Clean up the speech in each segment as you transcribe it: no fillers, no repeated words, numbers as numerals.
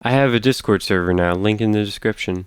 I have a Discord server now, link in the description.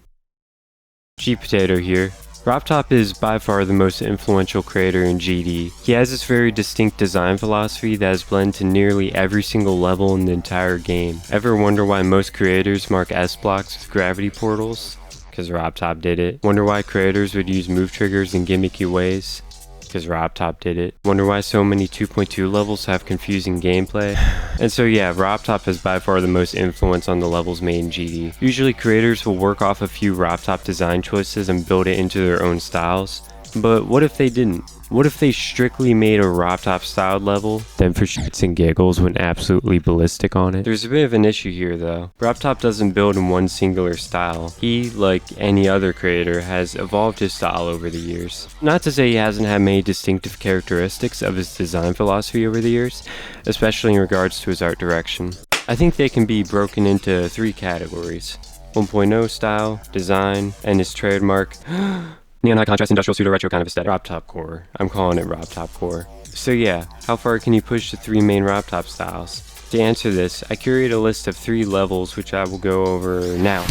GPotato here. RobTop is by far the most influential creator in GD. He has this very distinct design philosophy that is blended to nearly every single level in the entire game. Ever wonder why most creators mark S blocks with gravity portals? Because RobTop did it. Wonder why creators would use move triggers in gimmicky ways? Because RobTop did it. Wonder why so many 2.2 levels have confusing gameplay? And so yeah, RobTop has by far the most influence on the levels made in GD. Usually creators will work off a few RobTop design choices and build it into their own styles. But what if they didn't? What if they strictly made a RobTop styled level, then for shits and giggles went absolutely ballistic on it? There's a bit of an issue here though. RobTop doesn't build in one singular style. He, like any other creator, has evolved his style over the years. Not to say he hasn't had many distinctive characteristics of his design philosophy over the years, especially in regards to his art direction. I think they can be broken into three categories: 1.0 style, design, and his trademark neon high contrast industrial pseudo retro kind of aesthetic. RobTop core. I'm calling it RobTop core. So yeah, how far can you push the three main RobTop styles? To answer this, I curated a list of 3 levels which I will go over now.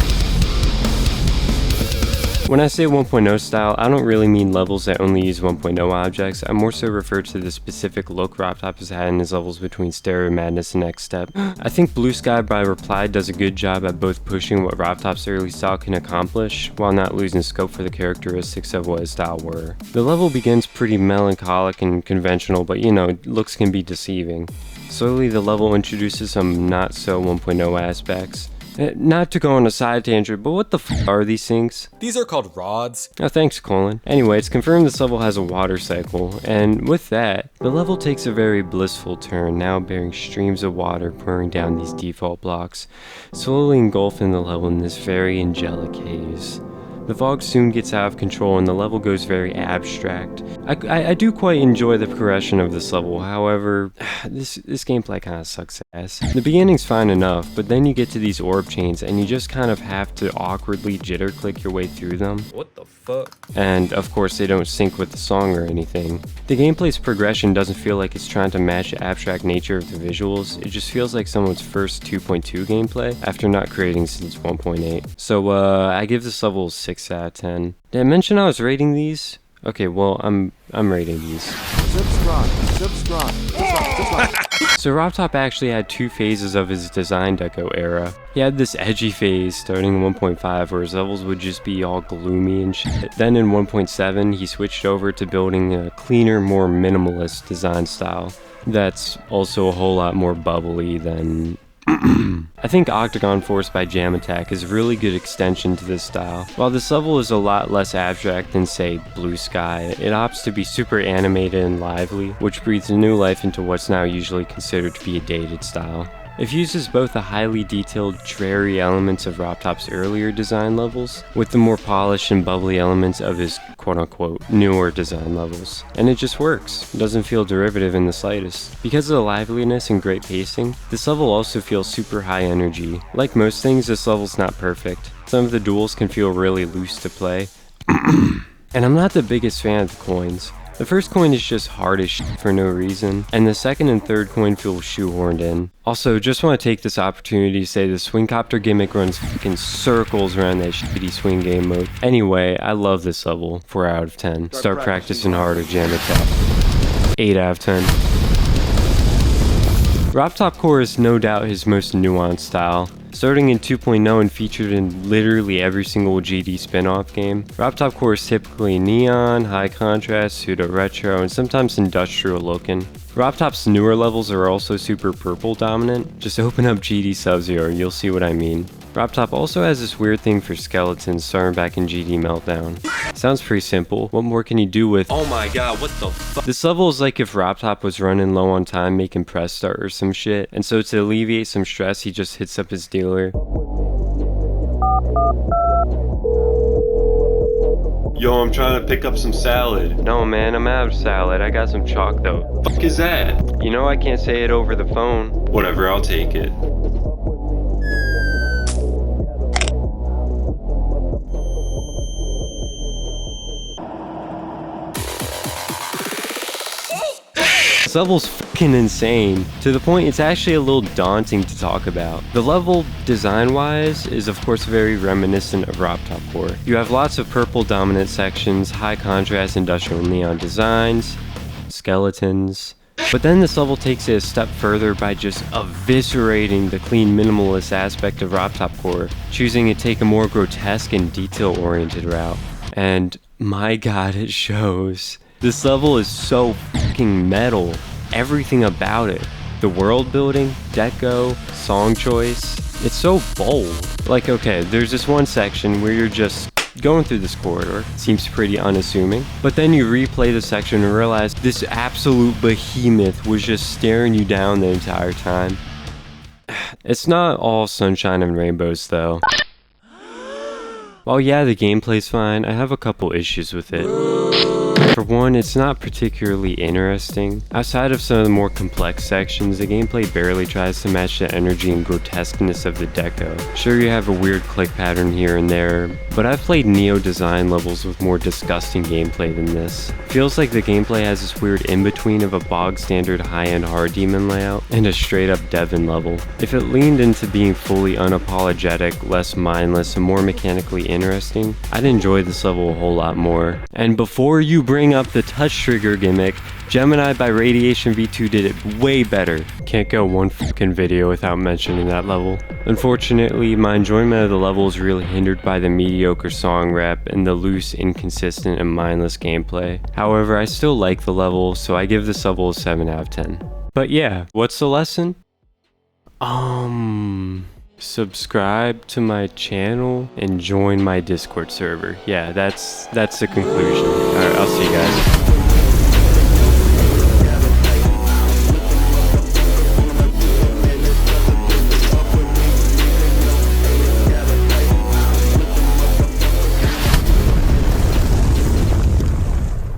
When I say 1.0 style, I don't really mean levels that only use 1.0 objects. I more so refer to the specific look RobTop has had in his levels between Stereo Madness and Next Step. I think Blue Sky by Reply does a good job at both pushing what RobTop's early style can accomplish, while not losing scope for the characteristics of what his style were. The level begins pretty melancholic and conventional, but you know, looks can be deceiving. Slowly the level introduces some not so 1.0 aspects. Not to go on a side tangent, but what the f are these things? These are called rods. Oh, thanks, Colin. Anyway, it's confirmed this level has a water cycle, and with that, the level takes a very blissful turn, now bearing streams of water pouring down these default blocks, slowly engulfing the level in this very angelic haze. The fog soon gets out of control and the level goes very abstract. I do quite enjoy the progression of this level, however, this gameplay kind of sucks ass. The beginning's fine enough, but then you get to these orb chains and you just kind of have to awkwardly jitter click your way through them. What the fuck? And of course they don't sync with the song or anything. The gameplay's progression doesn't feel like it's trying to match the abstract nature of the visuals, it just feels like someone's first 2.2 gameplay after not creating since 1.8. So I give this level 6 out of 10. Did I mention I was rating these? Okay, well, I'm rating these. Subscribe. So RobTop actually had 2 phases of his design deco era. He had this edgy phase starting in 1.5 where his levels would just be all gloomy and shit. Then in 1.7 he switched over to building a cleaner, more minimalist design style that's also a whole lot more bubbly than I think Octagon Force by JamAttack is a really good extension to this style. While this level is a lot less abstract than say Blue Sky, it opts to be super animated and lively, which breathes new life into what's now usually considered to be a dated style. It fuses both the highly detailed, dreary elements of RobTop's earlier design levels with the more polished and bubbly elements of his quote-unquote newer design levels. And it just works. It doesn't feel derivative in the slightest. Because of the liveliness and great pacing, this level also feels super high energy. Like most things, this level's not perfect. Some of the duels can feel really loose to play. And I'm not the biggest fan of the coins. The first coin is just hard as shit for no reason, and the second and third coin feel shoehorned in. Also, just want to take this opportunity to say the swingcopter gimmick runs fucking circles around that shitty swing game mode. Anyway, I love this level, 4 out of 10. Start practicing harder, JamAttack. 8 out of 10. RobTop Core is no doubt his most nuanced style. Starting in 2.0 and featured in literally every single GD spin-off game, RobTop Core is typically neon, high contrast, pseudo-retro, and sometimes industrial looking. RobTop's newer levels are also super purple dominant. Just open up GD Sub-Zero, you'll see what I mean. RobTop also has this weird thing for skeletons starting back in GD Meltdown. Sounds pretty simple. What more can you do with— Oh my god, what the fuck? This level is like if RobTop was running low on time making press start or some shit, and so to alleviate some stress he just hits up his dealer. Yo, I'm trying to pick up some salad. No man, I'm out of salad. I got some chalk though. Fuck is that? You know I can't say it over the phone. Whatever, I'll take it. This level's fucking insane, to the point it's actually a little daunting to talk about. The level, design-wise, is of course very reminiscent of RobTop core. You have lots of purple dominant sections, high contrast industrial neon designs, skeletons. But then this level takes it a step further by just eviscerating the clean minimalist aspect of RobTop core, choosing to take a more grotesque and detail-oriented route. And my god, it shows. This level is so fucking metal. Everything about it. The world building, deco, song choice. It's so bold. Like, okay, there's this one section where you're just going through this corridor. Seems pretty unassuming. But then you replay the section and realize this absolute behemoth was just staring you down the entire time. It's not all sunshine and rainbows though. While yeah, the gameplay's fine, I have a couple issues with it. For one, it's not particularly interesting. Outside of some of the more complex sections, the gameplay barely tries to match the energy and grotesqueness of the deco. Sure, you have a weird click pattern here and there, but I've played Neo design levels with more disgusting gameplay than this. Feels like the gameplay has this weird in-between of a bog standard high-end hard demon layout and a straight-up Devon level. If it leaned into being fully unapologetic, less mindless, and more mechanically interesting, I'd enjoy this level a whole lot more. And before you bring up the touch trigger gimmick, Gemini by Radiation V2 did it way better. Can't go one fucking video without mentioning that level. Unfortunately, my enjoyment of the level is really hindered by the mediocre song rep and the loose, inconsistent, and mindless gameplay. However, I still like the level, so I give this level a 7 out of 10. But yeah, what's the lesson? Subscribe to my channel and join my Discord server. Yeah, that's the conclusion. Alright, I'll see you guys.